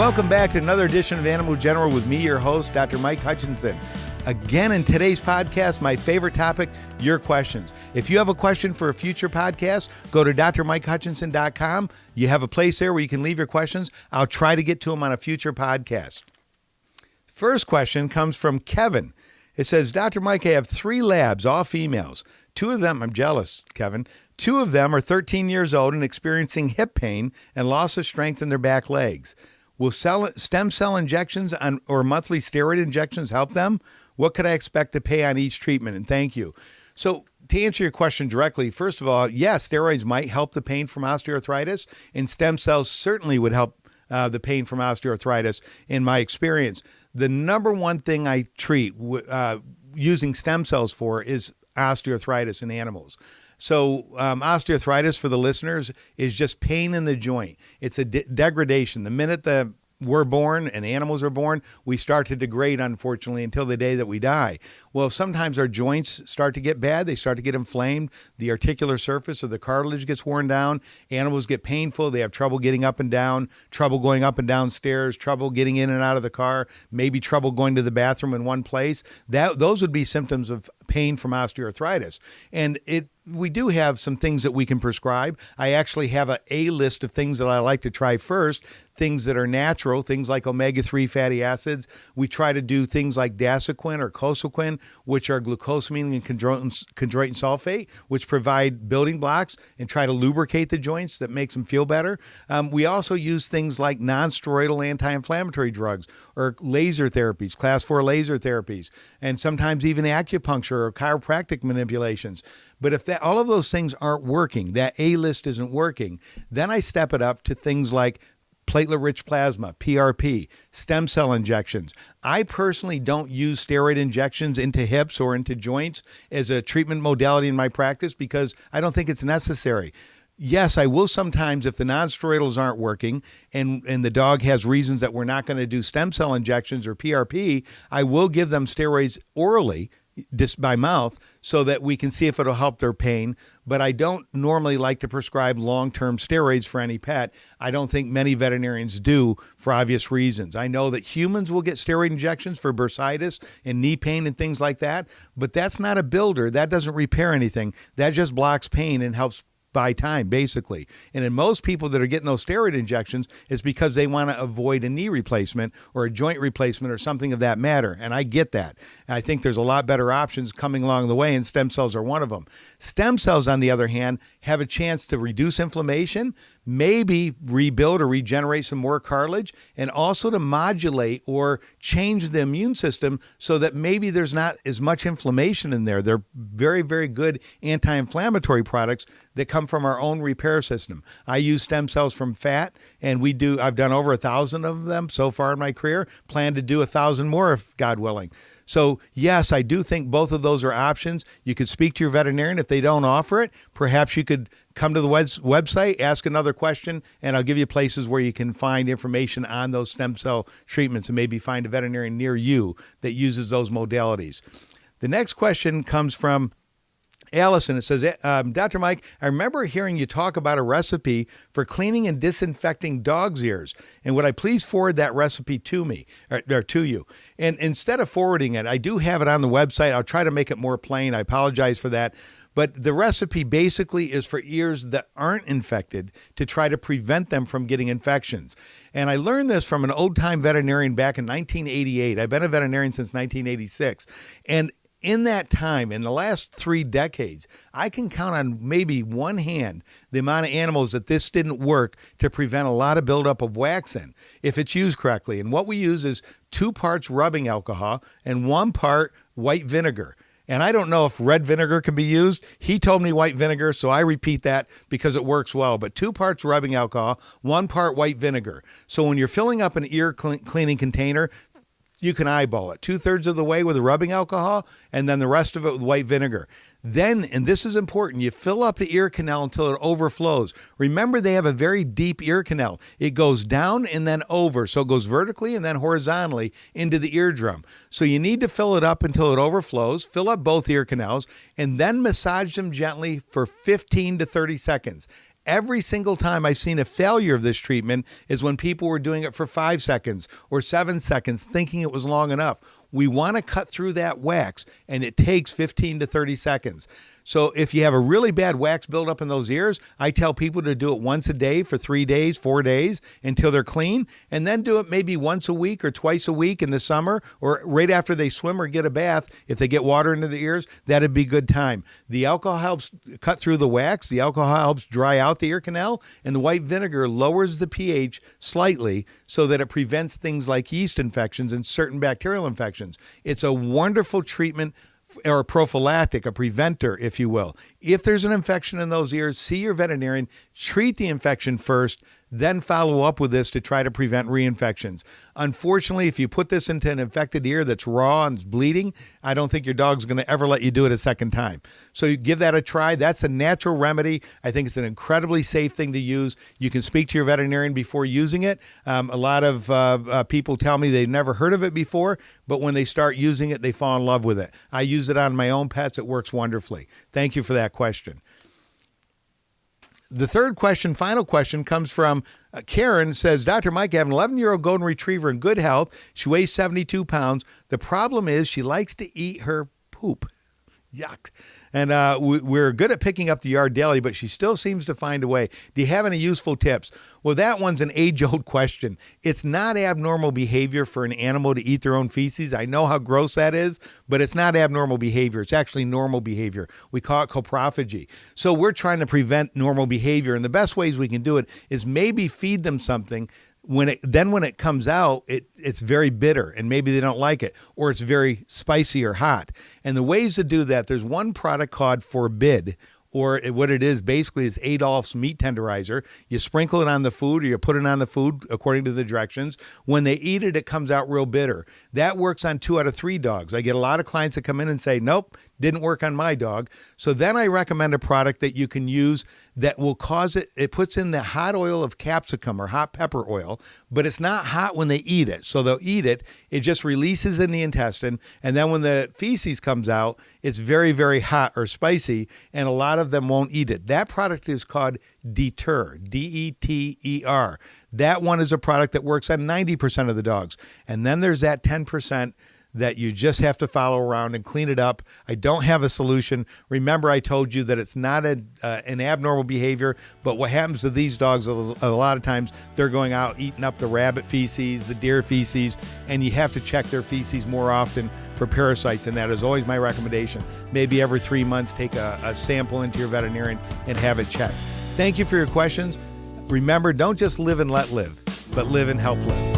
Welcome back to another edition of Animal General with me, your host, Dr. Mike Hutchinson. Again, in today's podcast, my favorite topic, your questions. If you have a question for a future podcast, go to drmikehutchinson.com. You have a place there where you can leave your questions. I'll try to get to them on a future podcast. First question comes from Kevin. It says, Dr. Mike, I have 3 labs, all females. 2 of them, I'm jealous, Kevin. 2 of them are 13 years old and experiencing hip pain and loss of strength in their back legs. Will stem cell injections or monthly steroid injections help them? What could I expect to pay on each treatment? And thank you. So to answer your question directly, first of all, yes, steroids might help the pain from osteoarthritis, and stem cells certainly would help the pain from osteoarthritis in my experience. The number one thing I treat using stem cells for is osteoarthritis in animals. So osteoarthritis, for the listeners, is just pain in the joint. It's a degradation. The minute we're born and animals are born, we start to degrade, unfortunately, until the day that we die. Well, sometimes our joints start to get bad. They start to get inflamed. The articular surface of the cartilage gets worn down. Animals get painful. They have trouble getting up and down, trouble going up and down stairs, trouble getting in and out of the car, maybe trouble going to the bathroom in one place. Those would be symptoms of pain from osteoarthritis. And we do have some things that we can prescribe. I actually have a list of things that I like to try first, things that are natural, things like omega-3 fatty acids. We try to do things like dasaquin or cosequin, which are glucosamine and chondroitin sulfate, which provide building blocks and try to lubricate the joints that makes them feel better. We also use things like non-steroidal anti-inflammatory drugs or laser therapies, class 4 laser therapies, and sometimes even acupuncture or chiropractic manipulations. But if all of those things aren't working, that A list isn't working, then I step it up to things like platelet-rich plasma, PRP, stem cell injections. I personally don't use steroid injections into hips or into joints as a treatment modality in my practice because I don't think it's necessary. Yes, I will sometimes, if the non-steroidals aren't working and the dog has reasons that we're not going to do stem cell injections or PRP, I will give them steroids orally, just by mouth, so that we can see if it'll help their pain. But I don't normally like to prescribe long-term steroids for any pet. I don't think many veterinarians do for obvious reasons. I know that humans will get steroid injections for bursitis and knee pain and things like that, but that's not a builder. That doesn't repair anything. That just blocks pain and helps buy time, basically. And in most people that are getting those steroid injections, it's because they want to avoid a knee replacement or a joint replacement or something of that matter. And I get that. And I think there's a lot better options coming along the way, and stem cells are one of them. Stem cells, on the other hand, have a chance to reduce inflammation, maybe rebuild or regenerate some more cartilage, and also to modulate or change the immune system so that maybe there's not as much inflammation in there. They're very, very good anti-inflammatory products that come from our own repair system. I use stem cells from fat, and I've done over 1,000 of them so far in my career, plan to do 1,000 more if God willing. So yes, I do think both of those are options. You could speak to your veterinarian. If they don't offer it, perhaps you could come to the website, ask another question, and I'll give you places where you can find information on those stem cell treatments and maybe find a veterinarian near you that uses those modalities. The next question comes from Allison. It says, Dr. Mike, I remember hearing you talk about a recipe for cleaning and disinfecting dog's ears. And would I please forward that recipe to me or to you? And instead of forwarding it, I do have it on the website. I'll try to make it more plain. I apologize for that. But the recipe basically is for ears that aren't infected to try to prevent them from getting infections. And I learned this from an old-time veterinarian back in 1988. I've been a veterinarian since 1986. And in that time, in the last 3 decades, I can count on maybe one hand the amount of animals that this didn't work to prevent a lot of buildup of wax in, if it's used correctly. And what we use is 2 parts rubbing alcohol and 1 part white vinegar. And I don't know if red vinegar can be used. He told me white vinegar, so I repeat that because it works well. But 2 parts rubbing alcohol, 1 part white vinegar. So when you're filling up an ear cleaning container, you can eyeball it 2/3 of the way with the rubbing alcohol and then the rest of it with white vinegar. Then, and this is important, you fill up the ear canal until it overflows. Remember, they have a very deep ear canal. It goes down and then over. So it goes vertically and then horizontally into the eardrum. So you need to fill it up until it overflows, fill up both ear canals, and then massage them gently for 15 to 30 seconds. Every single time I've seen a failure of this treatment is when people were doing it for 5 seconds or 7 seconds, thinking it was long enough. We want to cut through that wax, and it takes 15 to 30 seconds. So if you have a really bad wax buildup in those ears, I tell people to do it once a day for 3 days, 4 days until they're clean, and then do it maybe once a week or twice a week in the summer or right after they swim or get a bath. If they get water into the ears, that'd be good time. The alcohol helps cut through the wax. The alcohol helps dry out the ear canal, and the white vinegar lowers the pH slightly so that it prevents things like yeast infections and certain bacterial infections. It's a wonderful treatment, or a prophylactic, a preventer, if you will. If there's an infection in those ears, see your veterinarian, treat the infection first, then follow up with this to try to prevent reinfections. Unfortunately, if you put this into an infected ear that's raw and it's bleeding, I don't think your dog's going to ever let you do it a second time. So you give that a try. That's a natural remedy. I think it's an incredibly safe thing to use. You can speak to your veterinarian before using it. A lot of people tell me they've never heard of it before, but when they start using it, they fall in love with it. I use it on my own pets. It works wonderfully. Thank you for that question. The third question, final question, comes from Karen. Says, Dr. Mike, I have an 11-year-old golden retriever in good health. She weighs 72 pounds. The problem is she likes to eat her poop. Yuck. And we're good at picking up the yard daily, but she still seems to find a way. Do you have any useful tips? Well, that one's an age-old question. It's not abnormal behavior for an animal to eat their own feces. I know how gross that is, but it's not abnormal behavior. It's actually normal behavior. We call it coprophagy. So we're trying to prevent normal behavior, and the best ways we can do it is maybe feed them something. When it comes out, it's very bitter and maybe they don't like it, or it's very spicy or hot. And the ways to do that, there's one product called Forbid, or what it is basically is Adolph's meat tenderizer. You sprinkle it on the food, or you put it on the food according to the directions. When they eat it, it comes out real bitter. That works on 2 out of 3 dogs. I get a lot of clients that come in and say, nope, didn't work on my dog. So then I recommend a product that you can use that will cause it puts in the hot oil of capsicum or hot pepper oil, but it's not hot when they eat it. So they'll eat it, it just releases in the intestine, and then when the feces comes out, it's very, very hot or spicy, and a lot of them won't eat it. That product is called Deter, D-E-T-E-R. That one is a product that works on 90% of the dogs. And then there's that 10% that you just have to follow around and clean it up. I don't have a solution. Remember, I told you that it's not an abnormal behavior, but what happens to these dogs, a lot of times they're going out eating up the rabbit feces, the deer feces, and you have to check their feces more often for parasites, and that is always my recommendation. Maybe every 3 months, take a sample into your veterinarian and have it checked. Thank you for your questions. Remember, don't just live and let live, but live and help live.